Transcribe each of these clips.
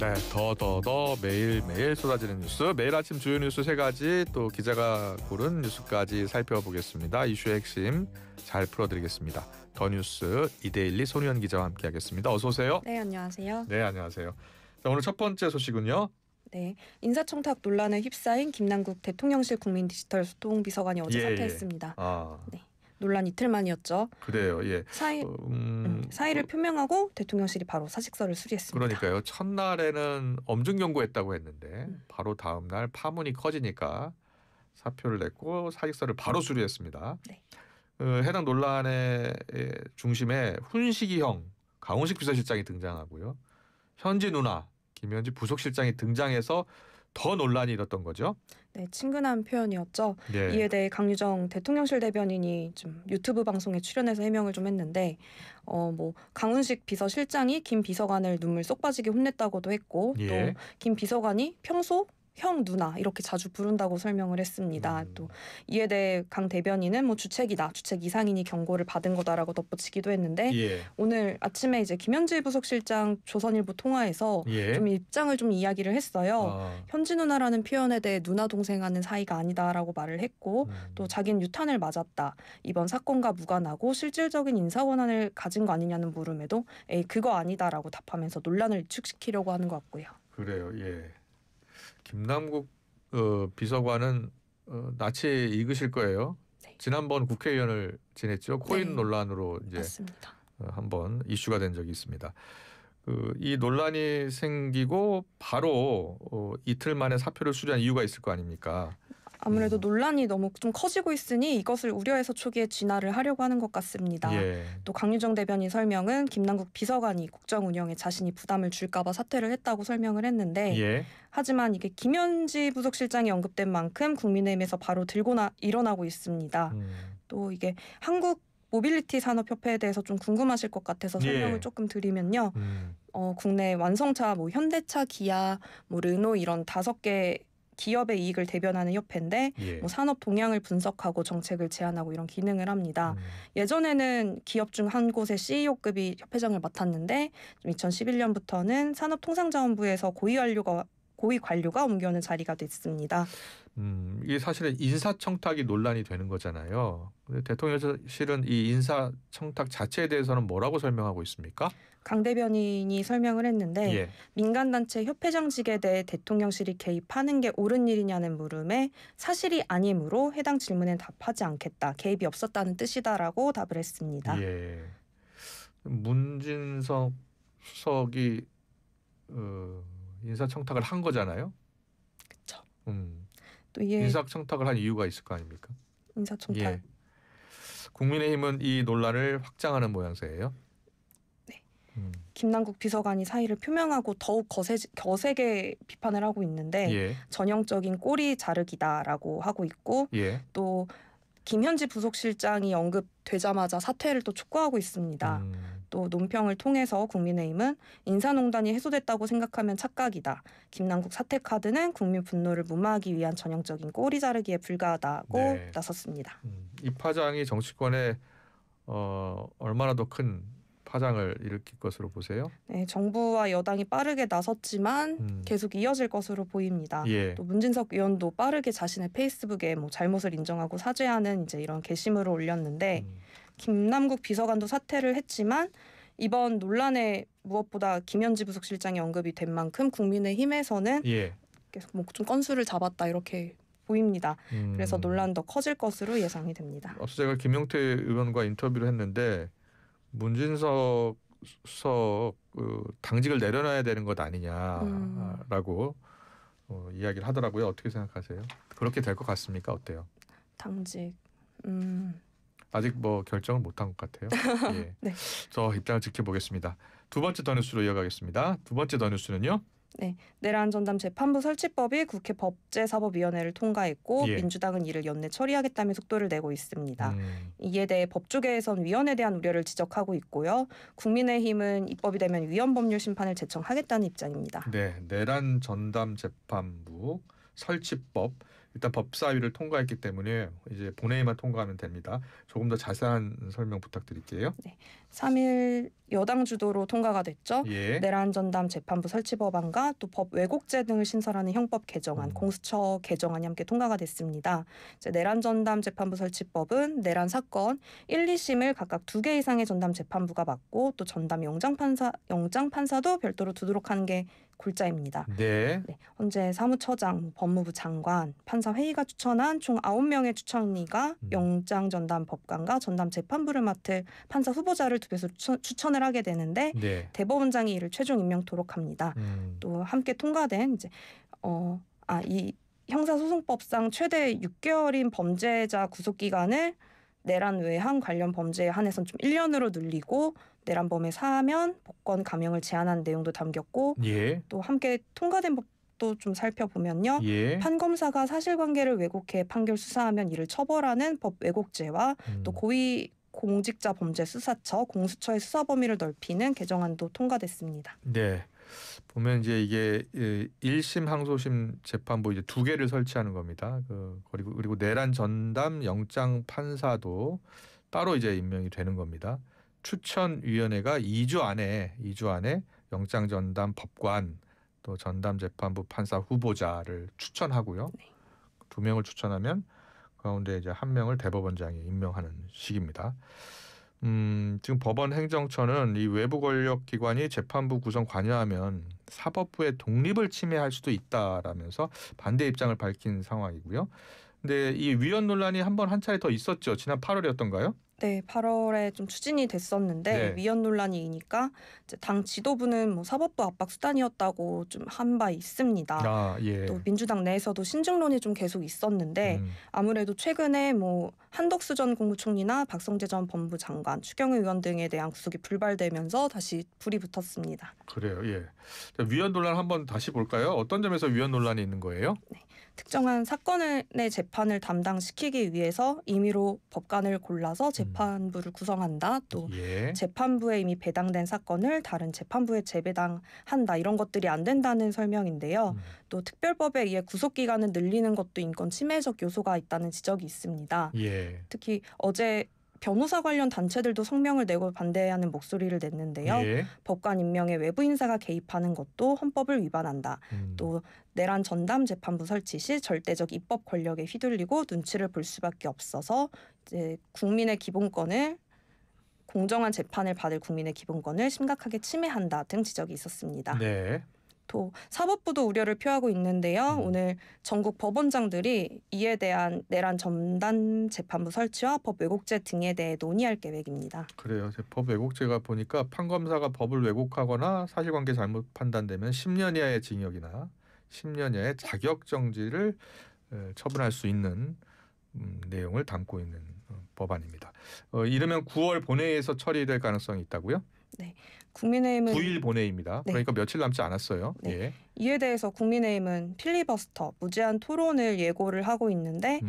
네, 더더더 매일매일 쏟아지는 뉴스, 매일 아침 주요 뉴스 세 가지, 또 기자가 고른 뉴스까지 살펴보겠습니다. 이슈의 핵심 잘 풀어드리겠습니다. 더 뉴스 이데일리 손희연 기자와 함께하겠습니다. 어서 오세요. 네, 안녕하세요. 네, 안녕하세요. 자, 오늘 첫 번째 소식은요. 네, 인사청탁 논란에 휩싸인 김남국 대통령실 국민디지털소통비서관이 어제 사퇴했습니다. 네, 논란 이틀 만이었죠. 그래요. 예. 사의를 표명하고 대통령실이 바로 사직서를 수리했습니다. 그러니까요. 첫날에는 엄중 경고했다고 했는데 바로 다음 날 파문이 커지니까 사표를 냈고 사직서를 바로 수리했습니다. 네. 해당 논란의 중심에 훈식이형 강훈식 비서실장이 등장하고요. 현지 누나 김현지 부속실장이 등장해서 더 논란이 일었던 거죠. 네, 친근한 표현이었죠. 예. 이에 대해 강유정 대통령실 대변인이 좀 유튜브 방송에 출연해서 해명을 좀 했는데, 강훈식 비서실장이 김 비서관을 눈물 쏙 빠지게 혼냈다고도 했고, 예. 또 김 비서관이 평소 형 누나 이렇게 자주 부른다고 설명을 했습니다. 또 이에 대해 강 대변인은 주책이다, 주책 이상이니 경고를 받은 거다라고 덧붙이기도 했는데, 예. 오늘 아침에 이제 김현지 부속실장 조선일보 통화에서 예. 좀 입장을 좀 이야기를 했어요. 현지 누나라는 표현에 대해 누나 동생하는 사이가 아니다라고 말을 했고, 또 자기는 유탄을 맞았다, 이번 사건과 무관하고 실질적인 인사 권한을 가진 거 아니냐는 물음에도 에이 그거 아니다라고 답하면서 논란을 위축시키려고 하는 것 같고요. 그래요. 예. 김남국 비서관은 낯이 익으실 거예요. 네. 지난번 국회의원을 지냈죠. 코인 네. 논란으로 이제 맞습니다. 한번 이슈가 된 적이 있습니다. 이 논란이 생기고 바로 이틀 만에 사표를 수리한 이유가 있을 거 아닙니까? 아무래도 논란이 너무 좀 커지고 있으니 이것을 우려해서 초기에 진화를 하려고 하는 것 같습니다. 예. 또 강유정 대변인 설명은 김남국 비서관이 국정 운영에 자신이 부담을 줄까 봐 사퇴를 했다고 설명을 했는데, 예. 하지만 이게 김현지 부속실장이 언급된 만큼 국민의힘에서 바로 일어나고 있습니다. 또 이게 한국 모빌리티 산업협회에 대해서 좀 궁금하실 것 같아서 설명을 예. 조금 드리면요. 국내 완성차, 현대차, 기아, 르노 이런 5개 기업의 이익을 대변하는 협회인데, 예. 산업 동향을 분석하고 정책을 제안하고 이런 기능을 합니다. 예전에는 기업 중 한 곳의 CEO급이 협회장을 맡았는데, 2011년부터는 산업통상자원부에서 고위 관료가 옮겨오는 자리가 됐습니다. 이게 사실은 인사청탁이 논란이 되는 거잖아요. 근데 대통령실은 이 인사청탁 자체에 대해서는 뭐라고 설명하고 있습니까? 강 대변인이 설명을 했는데, 예. 민간단체 협회장직에 대해 대통령실이 개입하는 게 옳은 일이냐는 물음에 사실이 아니므로 해당 질문엔 답하지 않겠다, 개입이 없었다는 뜻이다라고 답을 했습니다. 예. 문진석 수석이 인사청탁을 한 거잖아요. 그렇죠. 또 인사청탁을 한 이유가 있을 거 아닙니까? 인사청탁. 예. 국민의힘은 이 논란을 확장하는 모양새예요. 네. 김남국 비서관이 사의를 표명하고 더욱 거세게 비판을 하고 있는데, 예. 전형적인 꼬리 자르기다라고 하고 있고, 예. 또 김현지 부속실장이 언급되자마자 사퇴를 또 촉구하고 있습니다. 또 논평을 통해서 국민의힘은 인사농단이 해소됐다고 생각하면 착각이다, 김남국 사퇴 카드는 국민 분노를 무마하기 위한 전형적인 꼬리 자르기에 불과하다고 네. 나섰습니다. 이 파장이 정치권에 얼마나 더 큰 파장을 일으킬 것으로 보세요? 네, 정부와 여당이 빠르게 나섰지만 계속 이어질 것으로 보입니다. 예. 또 문진석 의원도 빠르게 자신의 페이스북에 잘못을 인정하고 사죄하는 이제 이런 게시물을 올렸는데, 김남국 비서관도 사퇴를 했지만 이번 논란에 무엇보다 김현지 부속실장이 언급이 된 만큼 국민의힘에서는 예. 계속 좀 건수를 잡았다 이렇게 보입니다. 그래서 논란 더 커질 것으로 예상이 됩니다. 앞서 제가 김용태 의원과 인터뷰를 했는데 문진석 수석 당직을 내려놔야 되는 것 아니냐라고 이야기를 하더라고요. 어떻게 생각하세요? 그렇게 될 것 같습니까? 어때요? 당직. 아직 결정을 못한 것 같아요. 예. 네. 저 입장을 지켜보겠습니다. 두 번째 더 뉴스로 이어가겠습니다. 두 번째 더 뉴스는요? 네, 내란 전담 재판부 설치법이 국회 법제사법위원회를 통과했고, 예. 민주당은 이를 연내 처리하겠다며 속도를 내고 있습니다. 이에 대해 법조계에선 위원에 대한 우려를 지적하고 있고요. 국민의힘은 입법이 되면 위헌법률 심판을 제청하겠다는 입장입니다. 네, 내란 전담 재판부 설치법 일단 법사위를 통과했기 때문에 이제 본회의만 통과하면 됩니다. 조금 더 자세한 설명 부탁드릴게요. 네, 3일 여당 주도로 통과가 됐죠. 예. 내란 전담 재판부 설치 법안과 또 법 왜곡죄 등을 신설하는 형법 개정안, 공수처 개정안이 함께 통과가 됐습니다. 이제 내란 전담 재판부 설치법은 내란 사건 1, 2심을 각각 2개 이상의 전담 재판부가 맡고 또 전담 영장 판사도 별도로 두도록 하는 게 골자입니다. 네. 네, 현재 사무처장, 법무부 장관, 판사 회의가 추천한 총 9명의 추천위가 영장 전담 법관과 전담 재판부를 맡을 판사 후보자를 투표해서 추천을 하게 되는데 네. 대법원장이 이를 최종 임명토록 합니다. 또 함께 통과된 이제 이 형사소송법상 최대 6개월인 범죄자 구속 기간을 내란 외환 관련 범죄에 한해선 좀 1년으로 늘리고 내란범에 사하면 복권 감형을 제한하는 내용도 담겼고 예. 또 함께 통과된 법도 좀 살펴보면요. 예. 판검사가 사실관계를 왜곡해 판결 수사하면 이를 처벌하는 법 왜곡죄와 또 고위 공직자 범죄 수사처, 공수처의 수사 범위를 넓히는 개정안도 통과됐습니다. 네. 보면 이제 이게 1심, 항소심 재판부 이제 2개를 설치하는 겁니다. 그리고 내란 전담 영장 판사도 따로 이제 임명이 되는 겁니다. 추천위원회가 2주 안에 영장 전담 법관 또 전담 재판부 판사 후보자를 추천하고요. 네. 2명을 추천하면 가운데 이제 1명을 대법원장이 임명하는 식입니다. 지금 법원 행정처는 이 외부 권력 기관이 재판부 구성 관여하면 사법부의 독립을 침해할 수도 있다라면서 반대 입장을 밝힌 상황이고요. 근데 이 위헌 논란이 한 차례 더 있었죠. 지난 8월이었던가요? 네, 8월에 좀 추진이 됐었는데 네. 위헌 논란이 이니까 이제 당 지도부는 뭐 사법부 압박 수단이었다고 좀 한 바 있습니다. 예. 또 민주당 내에서도 신증론이 좀 계속 있었는데 아무래도 최근에 뭐 한덕수 전 국무총리나 박성재 전 법무부 장관, 추경호 의원 등에 대한 구속이 불발되면서 다시 불이 붙었습니다. 그래요. 예. 자, 위헌 논란 한번 다시 볼까요? 어떤 점에서 위헌 논란이 있는 거예요? 네. 특정한 사건의 재판을 담당시키기 위해서 임의로 법관을 골라서 재판부를 구성한다. 또 예. 재판부에 이미 배당된 사건을 다른 재판부에 재배당한다. 이런 것들이 안 된다는 설명인데요. 또 특별법에 의해 구속기간을 늘리는 것도 인권 침해적 요소가 있다는 지적이 있습니다. 예. 특히 어제 변호사 관련 단체들도 성명을 내고 반대하는 목소리를 냈는데요. 예. 법관 임명에 외부 인사가 개입하는 것도 헌법을 위반한다. 또 내란 전담 재판부 설치 시 절대적 입법 권력에 휘둘리고 눈치를 볼 수밖에 없어서 이제 국민의 기본권을 공정한 재판을 받을 국민의 기본권을 심각하게 침해한다 등 지적이 있었습니다. 네. 또 사법부도 우려를 표하고 있는데요. 오늘 전국 법원장들이 이에 대한 내란 전담 재판부 설치와 법 왜곡죄 등에 대해 논의할 계획입니다. 그래요. 법 왜곡죄가 보니까 판검사가 법을 왜곡하거나 사실관계 잘못 판단되면 10년 이하의 징역이나 10년 이하의 자격정지를 처분할 수 있는 내용을 담고 있는 법안입니다. 이르면 9월 본회의에서 처리될 가능성이 있다고요? 네. 국민의힘은 9일 본회의입니다. 네. 그러니까 며칠 남지 않았어요. 네. 예. 이에 대해서 국민의힘은 필리버스터, 무제한 토론을 예고를 하고 있는데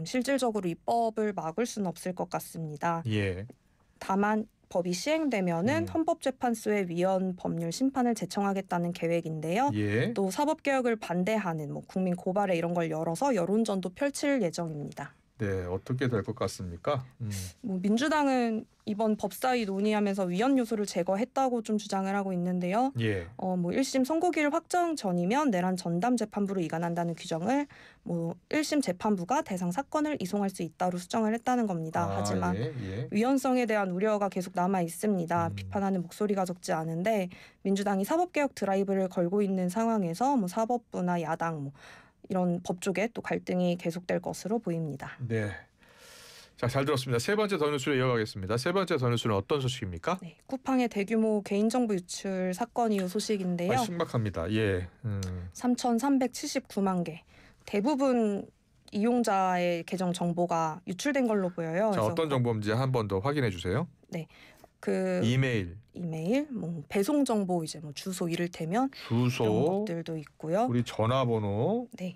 실질적으로 입법을 막을 수는 없을 것 같습니다. 예. 다만 법이 시행되면은 헌법재판소의 위헌 법률 심판을 제청하겠다는 계획인데요. 예. 또 사법개혁을 반대하는 국민 고발회 이런 걸 열어서 여론전도 펼칠 예정입니다. 네, 어떻게 될 것 같습니까? 민주당은 이번 법사위 논의하면서 위헌 요소를 제거했다고 좀 주장을 하고 있는데요. 예. 1심 선고기일 확정 전이면 내란 전담 재판부로 이관한다는 규정을 1심 재판부가 대상 사건을 이송할 수 있다로 수정을 했다는 겁니다. 하지만 위헌성에 대한 우려가 계속 남아 있습니다. 비판하는 목소리가 적지 않은데 민주당이 사법개혁 드라이브를 걸고 있는 상황에서 사법부나 야당 이런 법 쪽에 또 갈등이 계속될 것으로 보입니다. 네. 자, 잘 들었습니다. 세 번째 더 뉴스로 이어가겠습니다. 세 번째 더 뉴스는 어떤 소식입니까? 네, 쿠팡의 대규모 개인정보 유출 사건 이후 소식인데요. 심각합니다. 예. 3,379만 개. 대부분 이용자의 계정 정보가 유출된 걸로 보여요. 자, 어떤 정보인지 한 번 더 확인해 주세요. 네. 이메일, 배송 정보 이제 주소 이를테면 주소, 이런 것들도 있고요. 우리 전화번호, 네.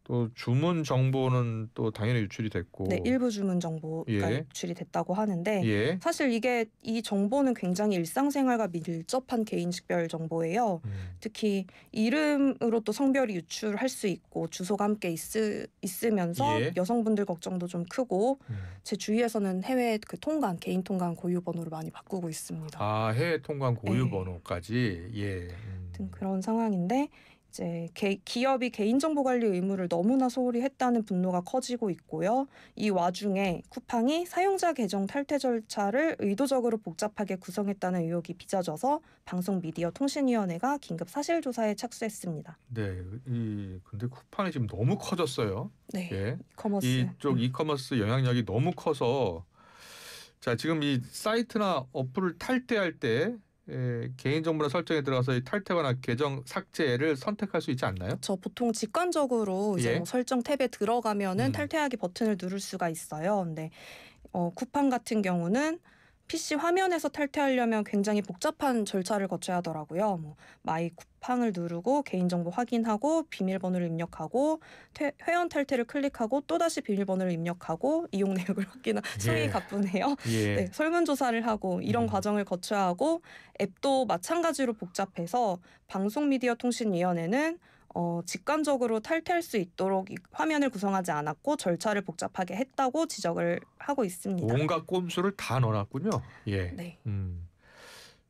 또 주문 정보는 또 당연히 유출이 됐고. 네, 일부 주문 정보가 예. 유출이 됐다고 하는데 예. 사실 이 정보는 굉장히 일상생활과 밀접한 개인식별 정보예요. 특히 이름으로 또 성별이 유출할 수 있고 주소가 함께 있으면서 예. 여성분들 걱정도 좀 크고 제 주위에서는 해외 그 통관, 개인 통관 고유 번호를 많이 바꾸고 있습니다. 아, 해외 통관 고유 네. 번호까지. 예. 같은 그런 상황인데 이제 기업이 개인정보 관리 의무를 너무나 소홀히 했다는 분노가 커지고 있고요. 이 와중에 쿠팡이 사용자 계정 탈퇴 절차를 의도적으로 복잡하게 구성했다는 의혹이 빚어져서 방송미디어통신위원회가 긴급 사실조사에 착수했습니다. 네, 근데 쿠팡이 지금 너무 커졌어요. 네, 예. 이커머스. 이쪽 이커머스 영향력이 너무 커서 자, 지금 이 사이트나 어플을 탈퇴할 때 개인정보나 설정에 들어가서 이 탈퇴거나 계정 삭제를 선택할 수 있지 않나요? 저 보통 직관적으로 이제 예. 뭐 설정 탭에 들어가면은 탈퇴하기 버튼을 누를 수가 있어요. 근데 쿠팡 같은 경우는 PC 화면에서 탈퇴하려면 굉장히 복잡한 절차를 거쳐야 하더라고요. 뭐 마이 쿠팡을 누르고 개인정보 확인하고 비밀번호를 입력하고 회원 탈퇴를 클릭하고 또다시 비밀번호를 입력하고 이용 내역을 확인하고 손이 가쁘네요. 예. 네, 설문조사를 하고 이런 과정을 거쳐야 하고 앱도 마찬가지로 복잡해서 방송미디어통신위원회는 직관적으로 탈퇴할 수 있도록 화면을 구성하지 않았고 절차를 복잡하게 했다고 지적을 하고 있습니다. 온갖 꼼수를 다 넣어놨군요. 예. 네.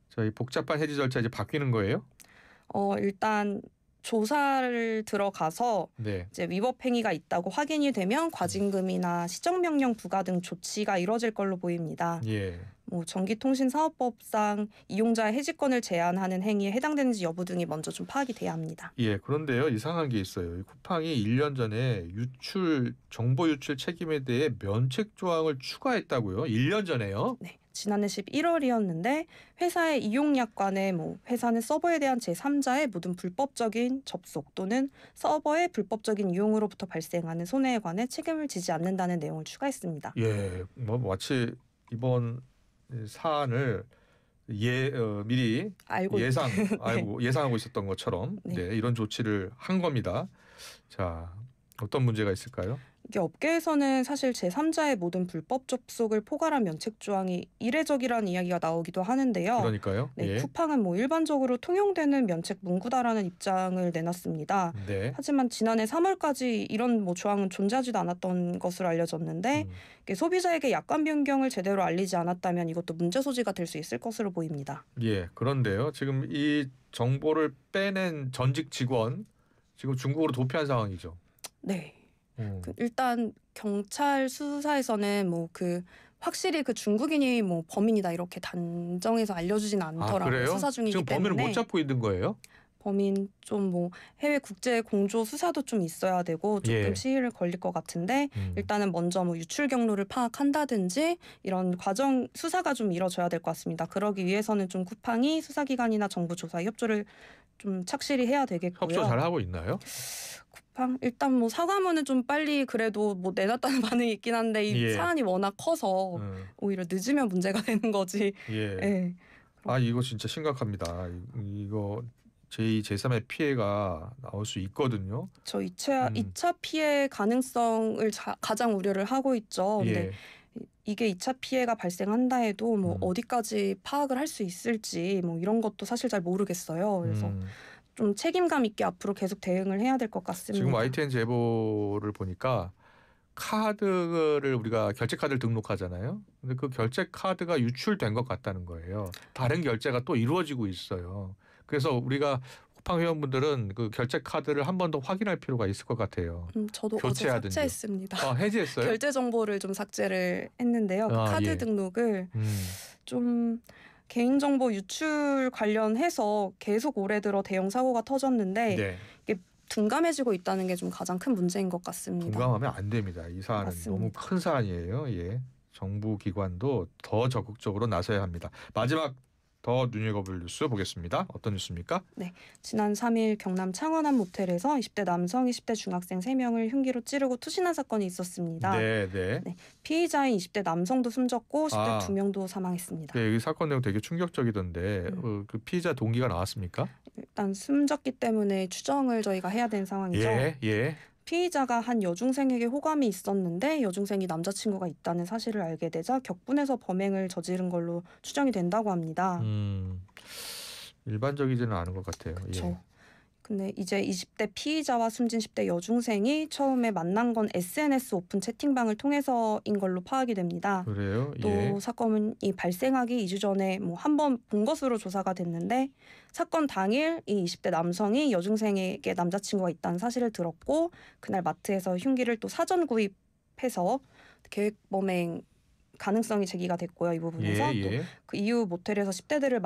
저희 복잡한 해지 절차 이제 바뀌는 거예요? 일단 조사를 들어가서 네. 이제 위법 행위가 있다고 확인이 되면 과징금이나 시정명령 부과 등 조치가 이뤄질 걸로 보입니다. 예. 뭐 전기통신사업법상 이용자의 해지권을 제한하는 행위에 해당되는지 여부 등이 먼저 좀 파악이 돼야 합니다. 예, 그런데요, 이상한 게 있어요. 쿠팡이 1년 전에 정보 유출 책임에 대해 면책 조항을 추가했다고요? 1년 전에요? 네. 지난해 11월이었는데 회사의 이용약관에 뭐 회사는 서버에 대한 제3자의 모든 불법적인 접속 또는 서버의 불법적인 이용으로부터 발생하는 손해에 관해 책임을 지지 않는다는 내용을 추가했습니다. 예, 뭐 마치 이번 사안을 미리 예상하고 있었던 것처럼 네. 네, 이런 조치를 한 겁니다. 자, 어떤 문제가 있을까요? 이게 업계에서는 사실 제3자의 모든 불법 접속을 포괄한 면책 조항이 이례적이라는 이야기가 나오기도 하는데요. 그러니까요. 네, 예. 쿠팡은 뭐 일반적으로 통용되는 면책 문구다라는 입장을 내놨습니다. 네. 하지만 지난해 3월까지 이런 뭐 조항은 존재하지도 않았던 것으로 알려졌는데 이게 소비자에게 약관 변경을 제대로 알리지 않았다면 이것도 문제 소지가 될 수 있을 것으로 보입니다. 예, 그런데요. 지금 이 정보를 빼낸 전직 직원 지금 중국으로 도피한 상황이죠. 네. 일단 경찰 수사에서는 뭐 확실히 그 중국인이 뭐 범인이다 이렇게 단정해서 알려주진 않더라고요. 그래요? 수사 중이기 지금 때문에. 범인을 못 잡고 있는 거예요? 범인 좀 뭐 해외 국제 공조 수사도 좀 있어야 되고 조금 시일을 걸릴 것 같은데 일단은 먼저 뭐 유출 경로를 파악한다든지 이런 과정 수사가 좀 이뤄져야 될 것 같습니다. 그러기 위해서는 좀 쿠팡이 수사기관이나 정부 조사에 협조를 좀 착실히 해야 되겠고요. 협조 잘 하고 있나요? 쿠팡 일단 뭐 사과문은 좀 빨리 그래도 뭐 내놨다는 반응이 있긴 한데 이 사안이 워낙 커서 오히려 늦으면 문제가 되는 거지. 예. 네. 이거 진짜 심각합니다. 이거 제2, 제3의 피해가 나올 수 있거든요. 저 2차 피해 가능성을 가장 우려를 하고 있죠. 근데 이게 2차 피해가 발생한다 해도 뭐 어디까지 파악을 할 수 있을지 뭐 이런 것도 사실 잘 모르겠어요. 그래서 좀 책임감 있게 앞으로 계속 대응을 해야 될 것 같습니다. 지금 YTN 제보를 보니까 카드를 우리가 결제 카드를 등록하잖아요. 근데 그 결제 카드가 유출된 것 같다는 거예요. 다른 결제가 또 이루어지고 있어요. 그래서 우리가 쿠팡 회원분들은 그 결제 카드를 한 번 더 확인할 필요가 있을 것 같아요. 저도 어제 삭제했습니다. 해지했어요? 결제 정보를 좀 삭제를 했는데요. 카드 등록을 좀 개인정보 유출 관련해서 계속 올해 들어 대형 사고가 터졌는데 이게 둔감해지고 있다는 게 좀 가장 큰 문제인 것 같습니다. 둔감하면 안 됩니다. 이 사안은 맞습니다. 너무 큰 사안이에요. 예. 정부 기관도 더 적극적으로 나서야 합니다. 마지막 더 눈여겨볼 뉴스 보겠습니다. 어떤 뉴스입니까? 네, 지난 3일 경남 창원 한 모텔에서 20대 남성, 20대 중학생 3명을 흉기로 찌르고 투신한 사건이 있었습니다. 네, 피의자인 20대 남성도 숨졌고 10대 2명도 사망했습니다. 이 사건 내용 되게 충격적이던데 그 피의자 동기가 나왔습니까? 일단 숨졌기 때문에 추정을 저희가 해야 되는 상황이죠. 피의자가 한 여중생에게 호감이 있었는데 여중생이 남자친구가 있다는 사실을 알게 되자 격분해서 범행을 저지른 걸로 추정이 된다고 합니다. 일반적이지는 않은 것 같아요. 그렇죠. 예. 근데 이제 20대 피의자와 숨진 10대 여중생이 처음에 만난 건 SNS 오픈 채팅방을 통해서인 걸로 파악이 됩니다. 그래요? 또 예. 사건이 발생하기 2주 전에 한 번 본 것으로 조사가 됐는데 사건 당일 이 20대 남성이 여중생에게 남자친구가 있다는 사실을 들었고 그날 마트에서 흉기를 또 사전 구입해서 계획범행 가능성이 제기가 됐고요. 이 부분에서 예. 또 그 이후 모텔에서 10대들을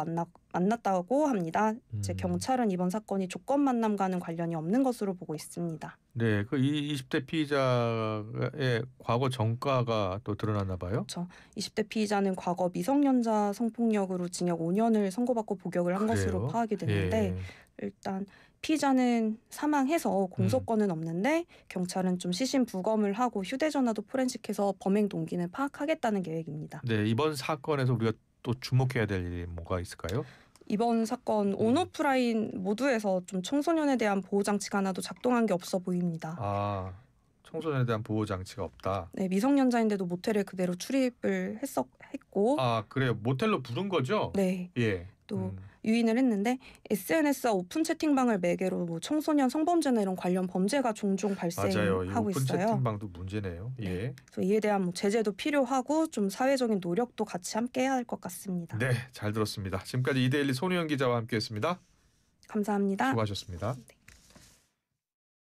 만났다고 합니다. 이제 음. 경찰은 이번 사건이 조건 만남과는 관련이 없는 것으로 보고 있습니다. 네, 그 20대 피의자의 과거 전과가 또 드러났나 봐요. 그렇죠. 20대 피의자는 과거 미성년자 성폭력으로 징역 5년을 선고받고 복역을 한 것으로 그래요? 파악이 됐는데 예. 일단 피의자는 사망해서 공소권은 없는데 경찰은 좀 시신 부검을 하고 휴대전화도 포렌식해서 범행 동기는 파악하겠다는 계획입니다. 네, 이번 사건에서 우리가 또 주목해야 될 일이 뭐가 있을까요? 이번 사건 온오프라인 모두에서 좀 청소년에 대한 보호 장치가 하나도 작동한 게 없어 보입니다. 아, 청소년에 대한 보호 장치가 없다. 네, 미성년자인데도 모텔에 그대로 출입을 했고, 아, 그래요. 모텔로 부른 거죠? 네, 예. 또 유인을 했는데 SNS와 오픈 채팅방을 매개로 청소년 성범죄나 이런 관련 범죄가 종종 맞아요. 이 발생하고 오픈 있어요. 채팅방도 문제네요. 예. 네. 그래서 이에 대한 제재도 필요하고 좀 사회적인 노력도 같이 함께해야 할 것 같습니다. 네, 잘 들었습니다. 지금까지 이데일리 손우영 기자와 함께했습니다. 감사합니다. 수고하셨습니다. 네.